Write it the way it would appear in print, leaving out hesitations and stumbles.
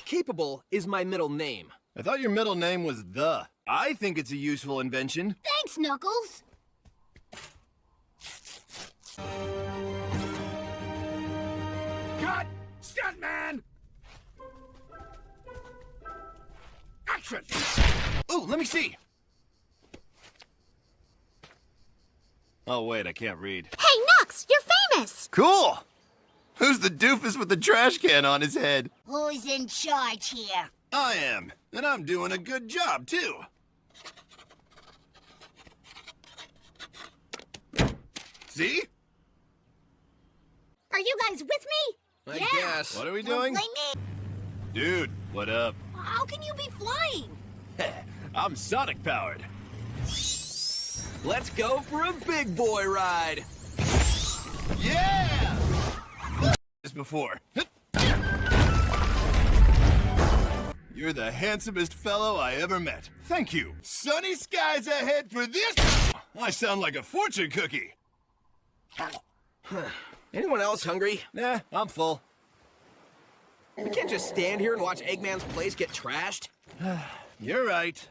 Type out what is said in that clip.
Capable is my middle name. I thought your middle name was The. I think it's a useful invention. Thanks, Knuckles. Cut! Stuntman! Action! Ooh, let me see. Oh, wait, I can't read. Hey, Knux, you're famous. Cool! Who's the doofus with the trash can on his head? Who's in charge here? I am, and I'm doing a good job, too. See? Are you guys with me? I Yeah. guess. What are we Don't doing? blame me. Dude, what up? How can you be flying? I'm Sonic powered. Let's go for a big boy ride. Yeah! This before. You're the handsomest fellow I ever met. Thank you. Sunny skies ahead for this. I sound like a fortune cookie. Anyone else hungry? Nah, I'm full. We can't just stand here and watch Eggman's place get trashed. You're right.